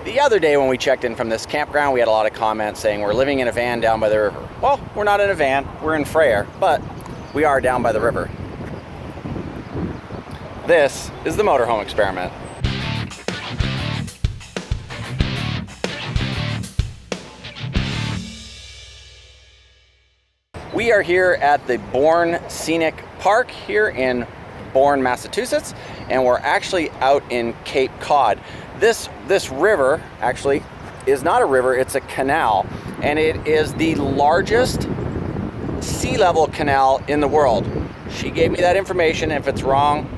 The other day when we checked in from this campground, we had a lot of comments saying we're living in a van down by the river. Well, we're not in a van, we're in Freyr, but we are down by the river. This is the motorhome experiment. We are here at the Bourne Scenic Park here in Bourne, Massachusetts, and we're actually out in Cape Cod. This river actually is not a river, it's a canal, and it is the largest sea level canal in the world. She gave me that information. If it's wrong,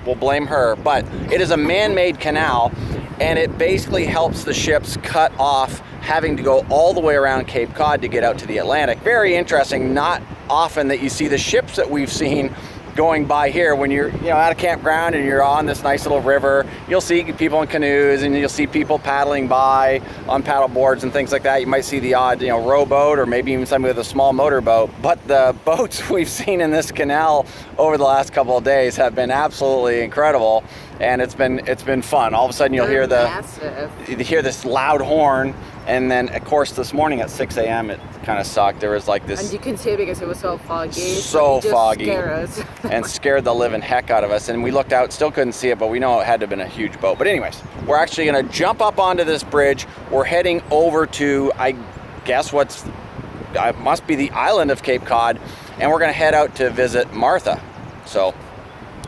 we'll blame her, but it is a man-made canal, and it basically helps the ships cut off having to go all the way around Cape Cod to get out to the Atlantic. Very interesting. Not often that you see the ships that we've seen going by here. When you're at a campground and you're on this nice little river, you'll see people in canoes and you'll see people paddling by on paddle boards and things like that. You might see the odd rowboat or maybe even somebody with a small motorboat. But the boats we've seen in this canal over the last couple of days have been absolutely incredible, and it's been fun. All of a sudden you'll hear this loud horn, and then of course this morning at 6 a.m. it kind of sucked. There was like this, and you can see it because it was so foggy. So foggy. Scared us. And scared the living heck out of us. And we looked out, still couldn't see it, but we know it had to have been a huge boat. But anyways, we're actually gonna jump up onto this bridge. We're heading over to, I guess must be the island of Cape Cod, and we're gonna head out to visit Martha. So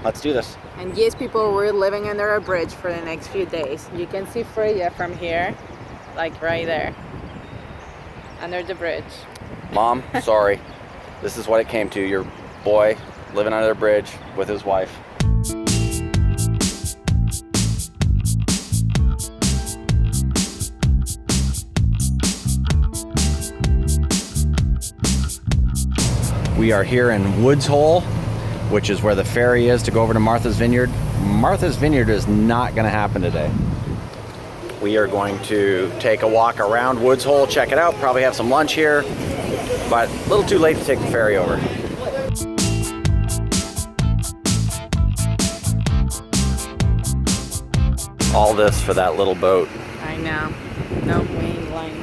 let's do this. And yes, people, we're living under a bridge for the next few days. You can see Freya from here, like right there, under the bridge. Mom, sorry. This is what it came to. Your boy living under the bridge with his wife. We are here in Woods Hole, which is where the ferry is to go over to Martha's Vineyard. Martha's Vineyard is not going to happen today. We are going to take a walk around Woods Hole, check it out, probably have some lunch here, but a little too late to take the ferry over. All this for that little boat. I know. No main line.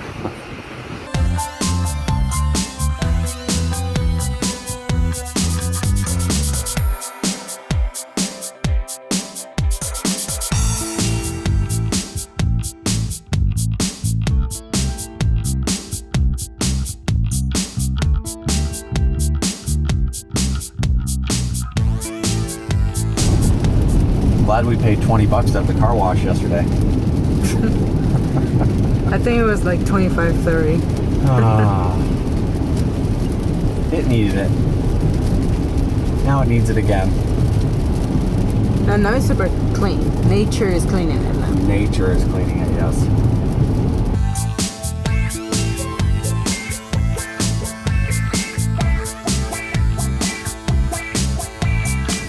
Glad we paid $20 at the car wash yesterday. I think it was like 25, 30. It needed it. Now it needs it again. And now it's super clean. Nature is cleaning it now. Nature is cleaning it, yes.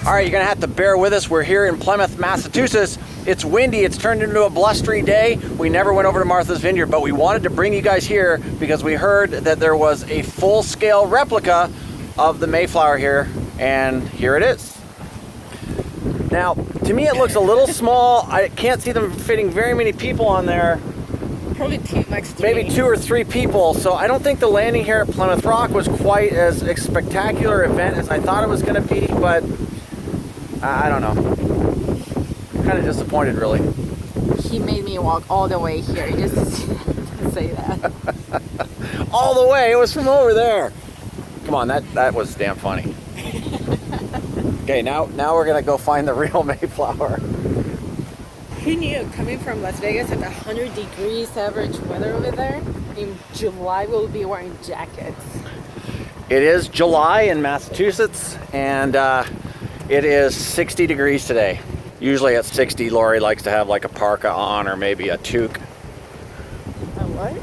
All right, you're gonna have to bear with us. We're here in Plymouth, Massachusetts. It's windy, it's turned into a blustery day. We never went over to Martha's Vineyard, but we wanted to bring you guys here because we heard that there was a full-scale replica of the Mayflower here, and here it is. Now, to me it looks a little small. I can't see them fitting very many people on there. Probably maybe 2 or 3 people, so I don't think the landing here at Plymouth Rock was quite as a spectacular event as I thought it was gonna be, but I don't know. I'm kind of disappointed, really. He made me walk all the way here just to say that. All the way? It was from over there. Come on, that was damn funny. Okay, now we're gonna go find the real Mayflower. Who knew, coming from Las Vegas at 100 degrees average weather over there, in July we'll be wearing jackets. It is July in Massachusetts, and it is 60 degrees today. Usually at 60, Lori likes to have like a parka on or maybe a toque. A what?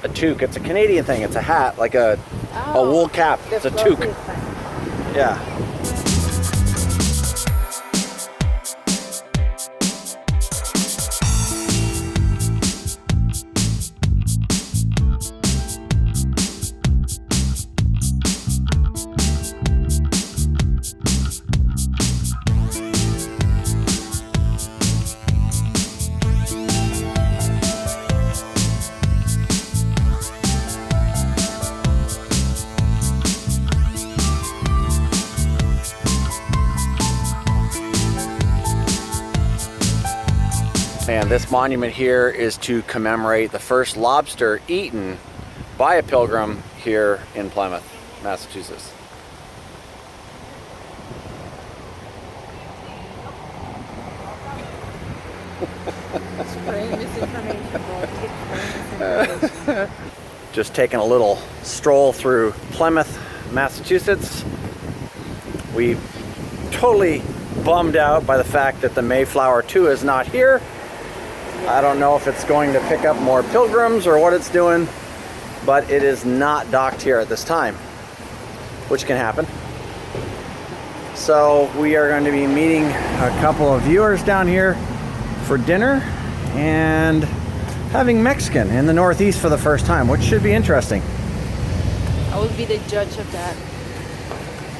A toque. It's a Canadian thing. It's a hat, like a wool cap. It's a toque. Yeah. And this monument here is to commemorate the first lobster eaten by a pilgrim here in Plymouth, Massachusetts. Just taking a little stroll through Plymouth, Massachusetts. We totally bummed out by the fact that the Mayflower 2 is not here. I don't know if it's going to pick up more pilgrims or what it's doing, but it is not docked here at this time, which can happen. So we are going to be meeting a couple of viewers down here for dinner and having Mexican in the Northeast for the first time, which should be interesting. I will be the judge of that.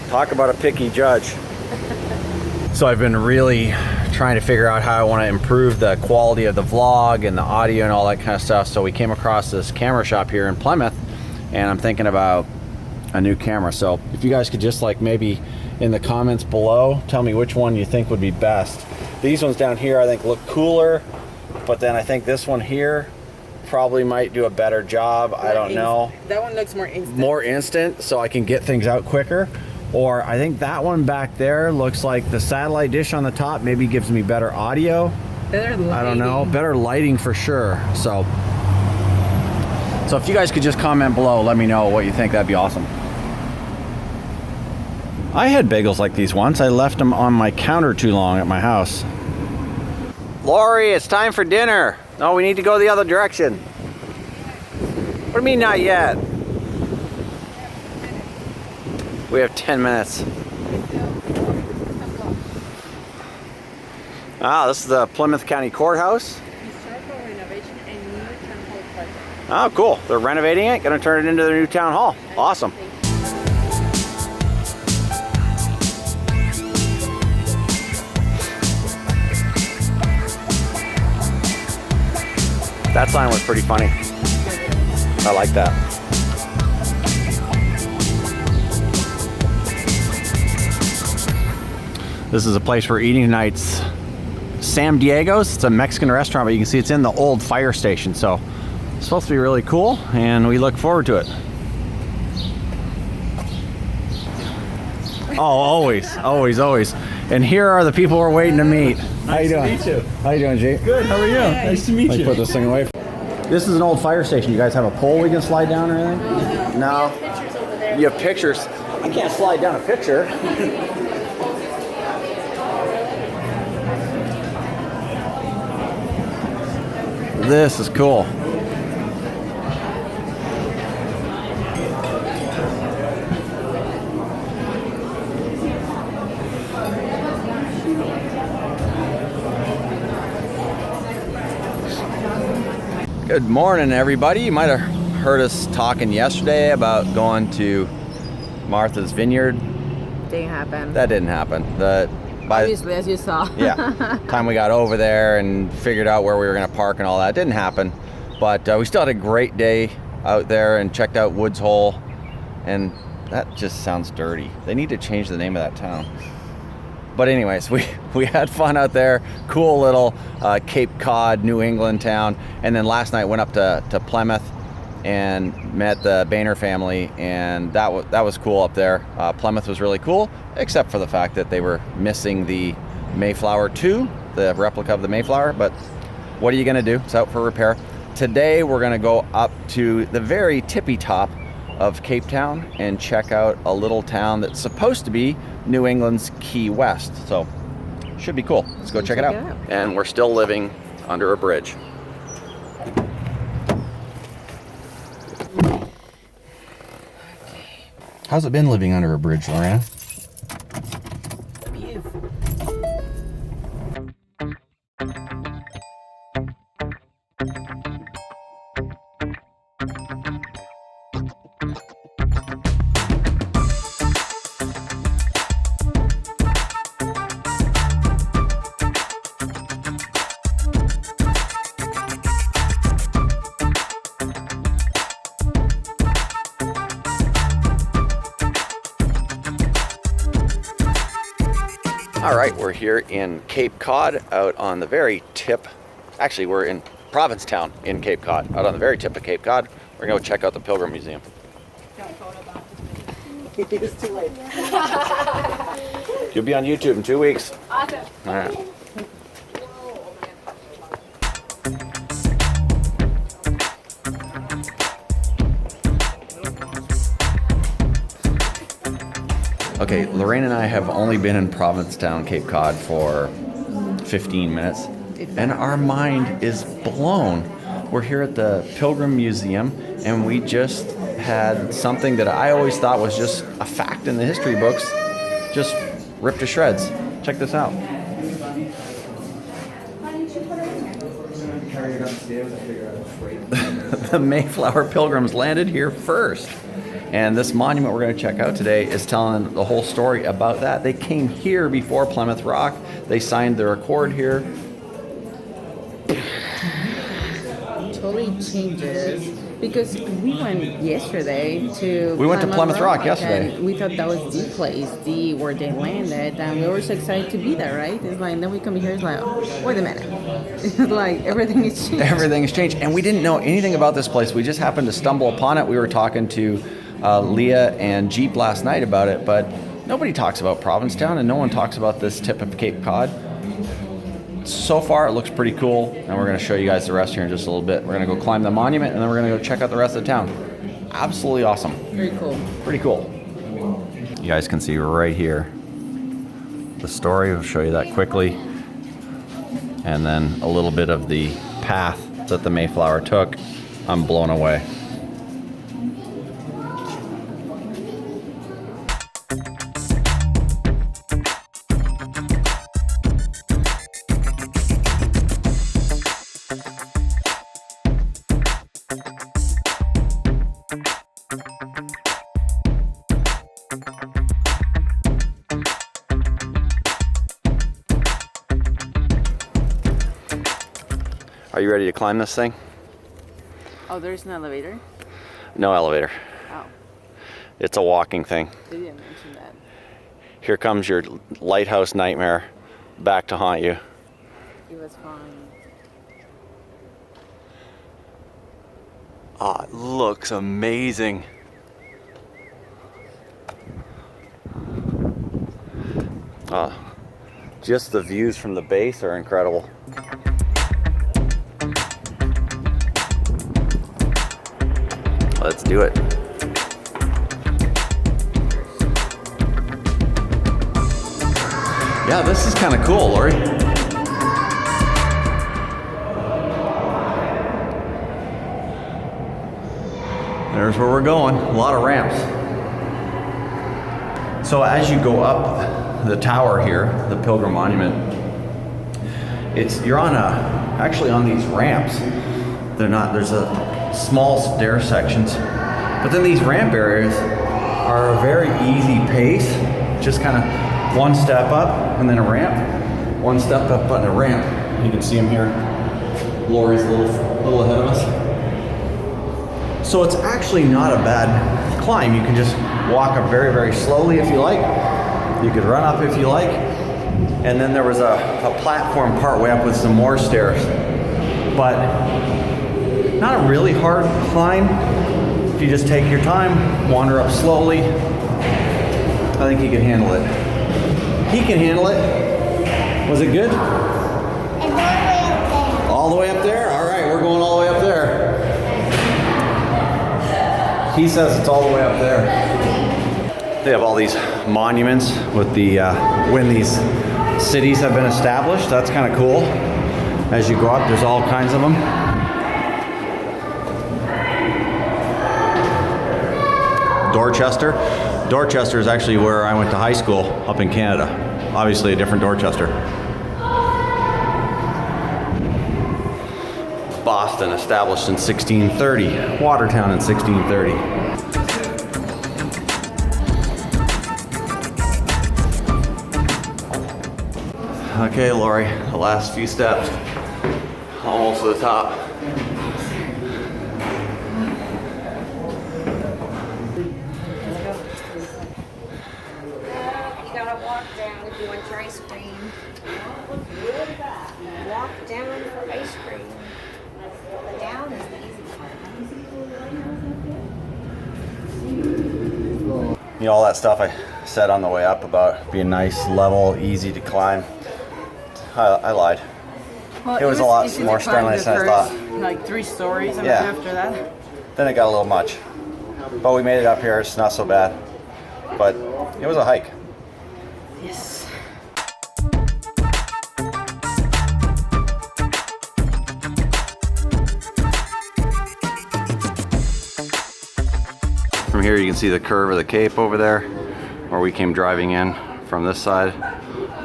Talk about a picky judge. So I've been really trying to figure out how I want to improve the quality of the vlog and the audio and all that kind of stuff. So we came across this camera shop here in Plymouth, and I'm thinking about a new camera. So if you guys could just like maybe in the comments below tell me which one you think would be best. These ones down here I think look cooler, but then I think this one here probably might do a better job. I don't know. That one looks more instant. More instant, so I can get things out quicker. Or I think that one back there looks like the satellite dish on the top maybe gives me better audio. Better lighting. I don't know. Better lighting for sure. So if you guys could just comment below, let me know what you think. That'd be awesome. I had bagels like these once. I left them on my counter too long at my house. Lori, it's time for dinner. No, we need to go the other direction. What do you mean not yet? We have 10 minutes. Ah, this is the Plymouth County Courthouse. Oh, cool. They're renovating it, gonna turn it into their new town hall. Awesome. That sign was pretty funny. I like that. This is a place for eating tonight's Sam Diego's. It's a Mexican restaurant, but you can see it's in the old fire station. So it's supposed to be really cool, and we look forward to it. Oh, always, always, always. And here are the people we're waiting to meet. How you doing? Nice to meet you. How you doing, Jake? Good, how are you? Nice to meet Let me you. put this thing away. This is an old fire station. You guys have a pole we can slide down or anything? No. You have pictures. I can't slide down a picture. This is cool. Good morning, everybody. You might have heard us talking yesterday about going to Martha's Vineyard. Didn't happen. That didn't happen. Obviously, as you saw. Yeah, time we got over there and figured out where we were going to park and all that didn't happen, but we still had a great day out there and checked out Woods Hole, and that just sounds dirty. They need to change the name of that town. But anyways, we had fun out there. Cool little Cape Cod, New England town. And then last night went up to Plymouth and met the Boehner family, and that was cool up there. Plymouth was really cool, except for the fact that they were missing the Mayflower 2, the replica of the Mayflower. But what are you gonna do? It's out for repair. Today we're gonna go up to the very tippy top of Cape Town and check out a little town that's supposed to be New England's Key West. So should be cool. Let's go check it out. And we're still living under a bridge. How's it been living under a bridge, Lorena? Beautiful. All right, we're here in Cape Cod, out on the very tip Actually, we're in Provincetown in Cape Cod, out on the very tip of Cape Cod. We're going to go check out the Pilgrim Museum. It's too late. You'll be on YouTube in 2 weeks. Awesome. All right. Okay, Lorraine and I have only been in Provincetown, Cape Cod for 15 minutes, and our mind is blown. We're here at the Pilgrim Museum, and we just had something that I always thought was just a fact in the history books, just ripped to shreds. Check this out. The Mayflower Pilgrims landed here first. And this monument we're going to check out today is telling the whole story about that. They came here before Plymouth Rock. They signed their accord here. Totally changes because we went yesterday to. We went to Plymouth Rock yesterday. And we thought that was the place, where they landed, and we were so excited to be there, right? It's like then we come here, it's like, oh, wait a minute, it's like everything is changed. Everything has changed, and we didn't know anything about this place. We just happened to stumble upon it. We were talking to Leah and Jeep last night about it, but nobody talks about Provincetown, and no one talks about this tip of Cape Cod. So far, it looks pretty cool, and we're going to show you guys the rest here in just a little bit. We're going to go climb the monument, and then we're going to go check out the rest of the town. Absolutely awesome. Very cool. Pretty cool. You guys can see right here the story. I'll show you that quickly. And then a little bit of the path that the Mayflower took. I'm blown away. Are you ready to climb this thing? Oh, there's an elevator? No elevator. Oh, It's a walking thing. they didn't mention that. Here comes your lighthouse nightmare back to haunt you. It was fun. Ah, it looks amazing. Just the views from the base are incredible. Let's do it. Yeah, this is kind of cool, Lori. There's where we're going. A lot of ramps. So as you go up the tower here, the Pilgrim Monument, you're on actually on these ramps. There's a small stair sections, but then these ramp areas are a very easy pace. Just kind of one step up and then a ramp, one step up and a ramp. You can see them here. Lori's a little ahead of us. So it's actually not a bad climb. You can just walk up very, very slowly if you like. You could run up if you like. And then there was a platform part way up with some more stairs. But not a really hard climb. If you just take your time, wander up slowly, I think he can handle it. He can handle it. Was it good? And All the way up there? All right, we're going all the way up there. He says it's all the way up there. They have all these monuments with the when these cities have been established. That's kind of cool. As you go up, there's all kinds of them. Dorchester. Dorchester is actually where I went to high school up in Canada. Obviously a different Dorchester. Boston, established in 1630. Watertown in 1630. Okay, Lori, the last few steps. Almost to the top. walk down if you want your ice cream. Walk down for ice cream. Down is the easy part. You know, all that stuff I said on the way up about being nice, level, easy to climb. I lied. Well, It was a lot more strenuous than I thought. Like 3 stories, and Yeah. then after that. Then it got a little much. But we made it up here. It's not so bad. But it was a hike. Yes. From here you can see the curve of the Cape over there, where we came driving in from this side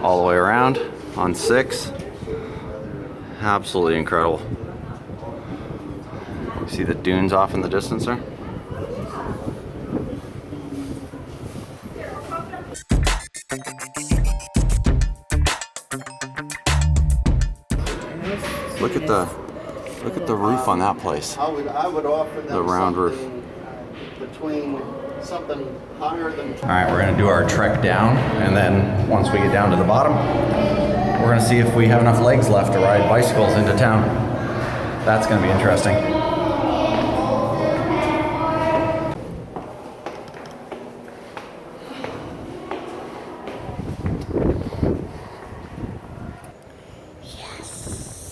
all the way around on 6. Absolutely incredible. You see the dunes off in the distance there? Look at the roof on that place. I would offer them The round roof. between something higher than. All right, we're gonna do our trek down, and then once we get down to the bottom, we're gonna see if we have enough legs left to ride bicycles into town. That's gonna be interesting.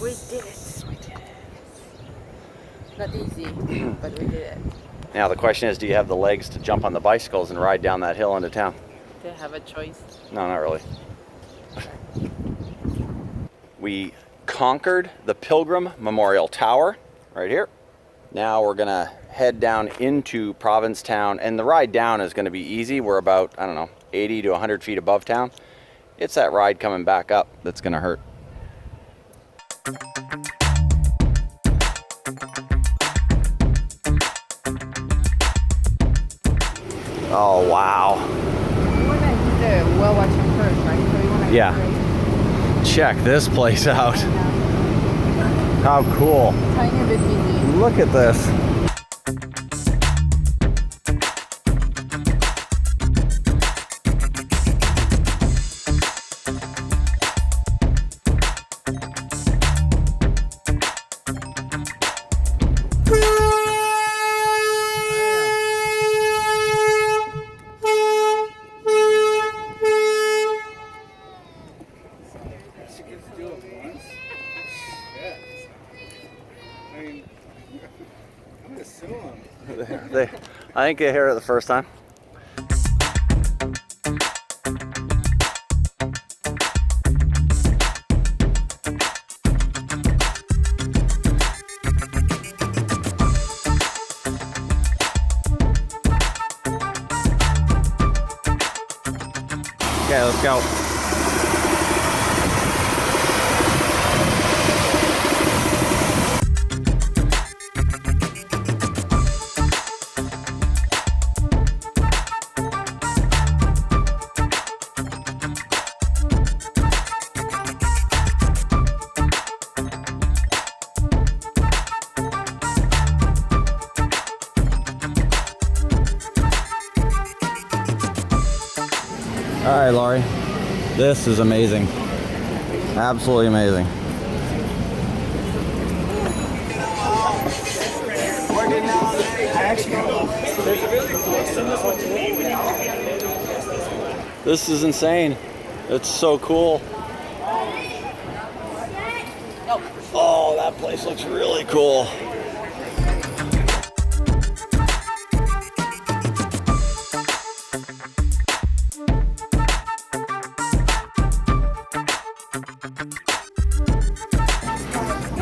We did it. Not easy, but we did it. Now the question is, do you have the legs to jump on the bicycles and ride down that hill into town? Do you have a choice? No, not really. We conquered the Pilgrim Memorial Tower right here. Now we're gonna head down into Provincetown, and the ride down is gonna be easy. We're about, I don't know, 80 to 100 feet above town. It's that ride coming back up that's gonna hurt. Oh, wow. You want to do the well watching first, right? So you want to Yeah. Check this place out. How cool. tiny bit busy. Look at this. I think they hear it the first time. Okay, let's go. All right, Laurie, this is amazing. Absolutely amazing. This is insane. It's so cool. Oh, that place looks really cool.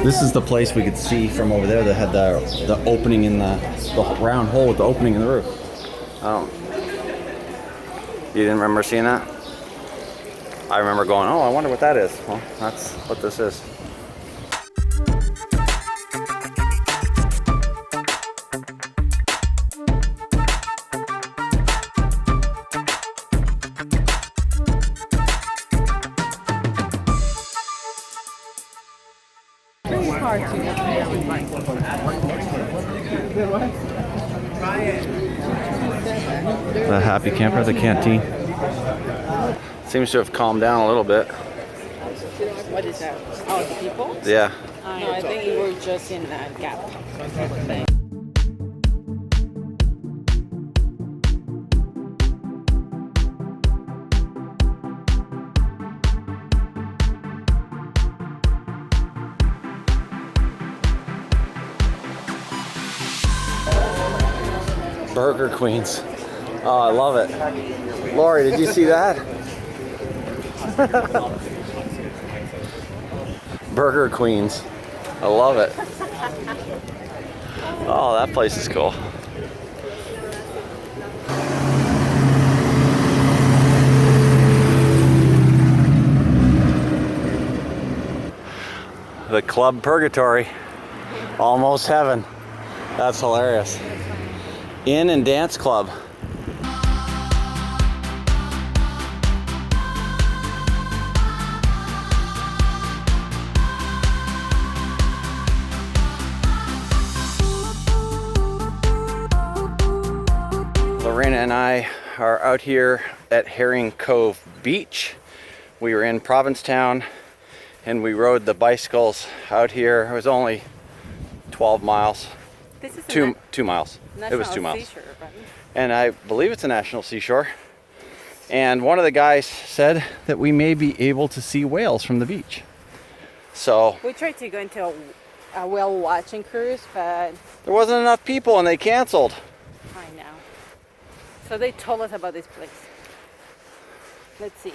This is the place we could see from over there that had the opening in the round hole with the opening in the roof. You didn't remember seeing that? I remember going, oh, I wonder what that is. Well, that's what this is. The Happy Camper, the canteen. Seems to have calmed down a little bit. What is that? Oh, the people? Yeah. No, I think we're just in that gap. Thing. Burger Queens. Oh, I love it. Lori, did you see that? Burger Queens. I love it. Oh, that place is cool. The Club Purgatory. Almost heaven. That's hilarious. Inn and Dance Club. Lorena and I are out here at Herring Cove Beach. We were in Provincetown and we rode the bicycles out here. It was only 12 miles. This is Two miles. It was 2 miles. Seashore, right? And I believe it's a national seashore. And one of the guys said that we may be able to see whales from the beach. So We tried to go into a whale watching cruise, but there wasn't enough people and they canceled. I know. So they told us about this place. Let's see.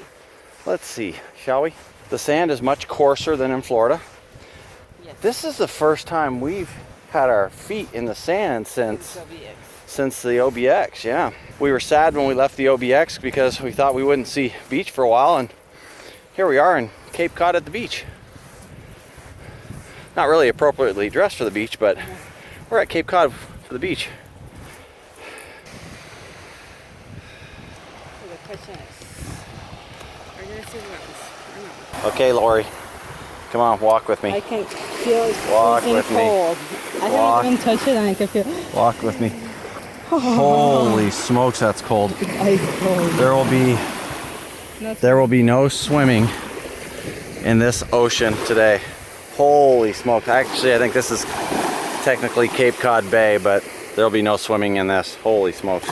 Let's see, shall we? The sand is much coarser than in Florida. Yes. This is the first time we've had our feet in the sand since the OBX, yeah. We were sad when we left the OBX because we thought we wouldn't see beach for a while, and here we are in Cape Cod at the beach. Not really appropriately dressed for the beach, but we're at Cape Cod for the beach. So the question is, are you gonna see whales or not? Okay, Lori, come on, walk with I me. can feel it Walk freezing with me. cold. I Walk. haven't even touched it and I can feel Walk with me. Holy smokes, that's cold. ice cold. There will be no swimming in this ocean today. Holy smokes. Actually, I think this is technically Cape Cod Bay, but there'll be no swimming in this. Holy smokes.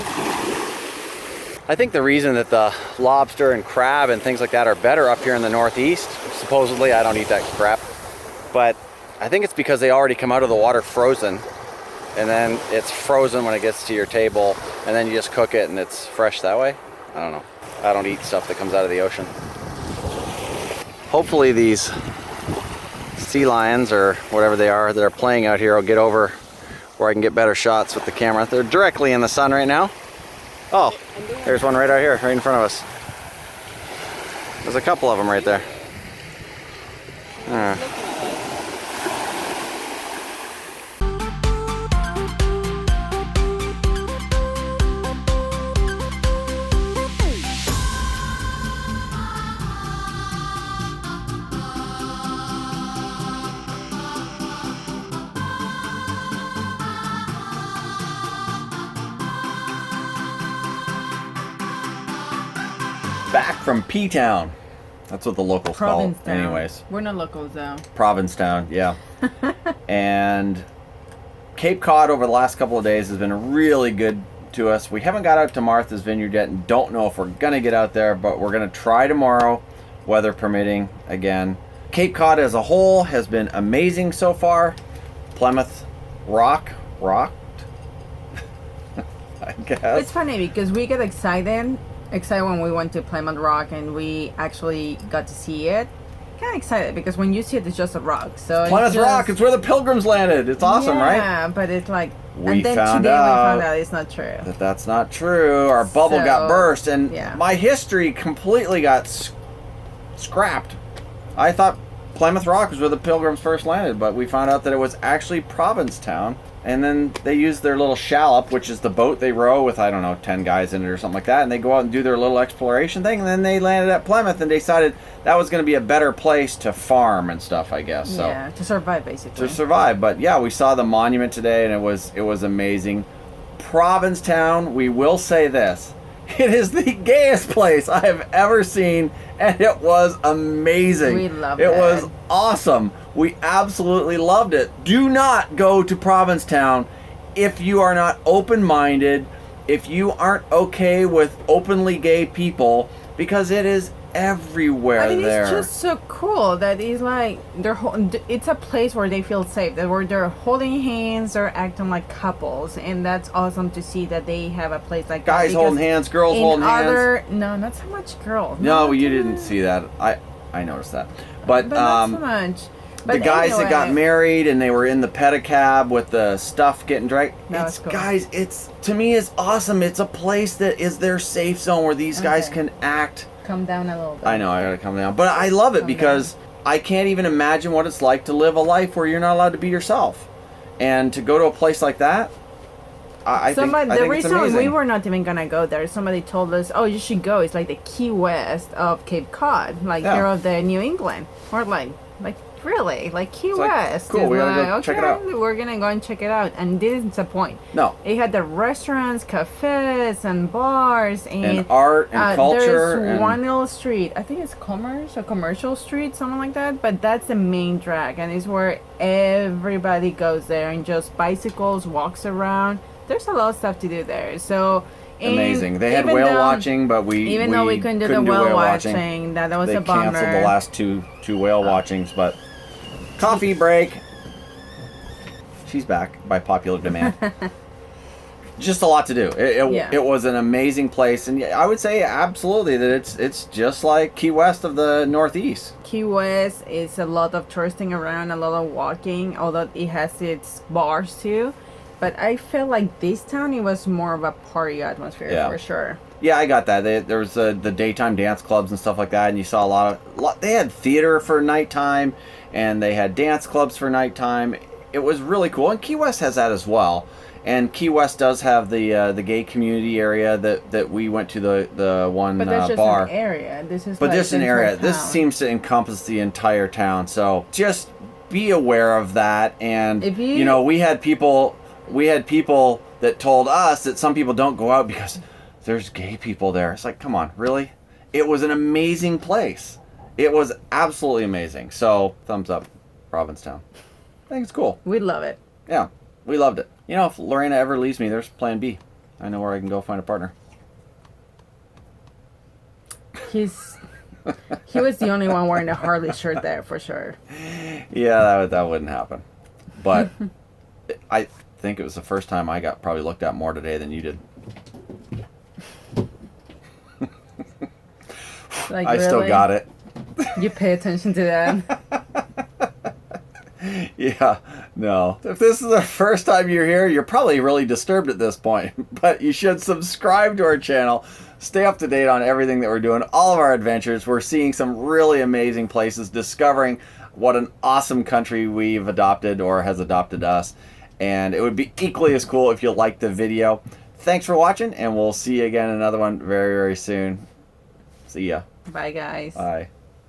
I think the reason that the lobster and crab and things like that are better up here in the Northeast, supposedly, I don't eat that crap, but I think it's because they already come out of the water frozen, and then it's frozen when it gets to your table, and then you just cook it and it's fresh that way. I don't know. I don't eat stuff that comes out of the ocean. Hopefully these sea lions or whatever they are that are playing out here will get over where I can get better shots with the camera. They're directly in the sun right now. Oh, there's one right out here, right in front of us. There's a couple of them right there. Back from P-Town. That's what the locals call it anyways. We're not locals though. Provincetown, yeah. And Cape Cod over the last couple of days has been really good to us. We haven't got out to Martha's Vineyard yet and don't know if we're going to get out there, but we're going to try tomorrow, weather permitting again. Cape Cod as a whole has been amazing so far. Plymouth rocked, I guess. It's funny because we get excited when we went to Plymouth Rock and we actually got to see it. Kind of excited because when you see it, it's just a rock. So Plymouth Rock, it's where the pilgrims landed. It's awesome, right? Yeah, but it's like, We and then found today we out found out it's not true. That's not true. Our bubble got burst, and yeah. my history completely got scrapped. I thought Plymouth Rock was where the pilgrims first landed, but we found out that it was actually Provincetown. And then they use their little shallop, which is the boat they row with, I don't know, 10 guys in it or something like that. And they go out and do their little exploration thing. And then they landed at Plymouth and decided that was going to be a better place to farm and stuff, I guess. So, yeah, to survive, basically. to survive. But yeah, we saw the monument today and it was amazing. Provincetown, we will say this, It is the gayest place I have ever seen, and it was amazing. We loved it. it. It was awesome. We absolutely loved it. Do not go to Provincetown if you are not open-minded, if you aren't okay with openly gay people, because it is everywhere there. It's just so cool that it's like it's a place where they feel safe, that where they're holding hands, they're acting like couples, and that's awesome to see that they have a place like that. Guys holding hands, girls holding hands. No, not so much girls. No, you didn't see that. I noticed that, but not so much. But the guys that got anyway. married and they were in the pedicab with the stuff getting dragged. That was cool. Guys, it's to me it's awesome. It's a place that is their safe zone where these guys can act. Come down a little bit. I know I gotta come down, but I love it because I can't even imagine what it's like to live a life where you're not allowed to be yourself, and to go to a place like that. I think The it's reason amazing. we were not even gonna go there, somebody told us, "Oh, you should go. It's like the Key West of Cape Cod, like here of the New England." We're like really, like Key West. Cool, we gotta go check it out. We're gonna go and check it out, and this is the point. No. It had the restaurants, cafes, and bars, and art and culture. There's and one little street. I think it's Commerce or Commercial Street, something like that. But that's the main drag, and it's where everybody goes there and just bicycles, walks around. There's a lot of stuff to do there. So. Amazing. They had whale watching, but even though we couldn't do the whale watching, that was a bummer. They canceled the last two whale watchings, but coffee break. She's back by popular demand. Just a lot to do. It was an amazing place, and I would say absolutely that it's just like Key West of the Northeast. Key West is a lot of touristing around, a lot of walking, although it has its bars too. But I felt like this town, it was more of a party atmosphere for sure. Yeah, I got that. There was the daytime dance clubs and stuff like that, and you saw a lot. They had theater for nighttime, and they had dance clubs for nighttime. It was really cool, and Key West has that as well. And Key West does have the gay community area that we went to the one bar. But that's just an area. This is. But like this is an area. town. This seems to encompass the entire town. So just be aware of that. And If we had people that told us that some people don't go out because there's gay people there. It's like, come on, really? It was an amazing place. It was absolutely amazing. So, thumbs up, Provincetown. I think it's cool. We love it. Yeah, we loved it. If Lorena ever leaves me, there's plan B. I know where I can go find a partner. He was the only one wearing a Harley shirt there for sure. Yeah, that wouldn't happen. But I think it was the first time I got probably looked at more today than you did. Like, I still got it. You pay attention to that. Yeah, no. If this is the first time you're here, you're probably really disturbed at this point. But you should subscribe to our channel. Stay up to date on everything that we're doing, all of our adventures. We're seeing some really amazing places, discovering what an awesome country we've adopted or has adopted us. And it would be equally as cool if you liked the video. Thanks for watching, and we'll see you again in another one very, very soon. See ya. Bye, guys. Bye.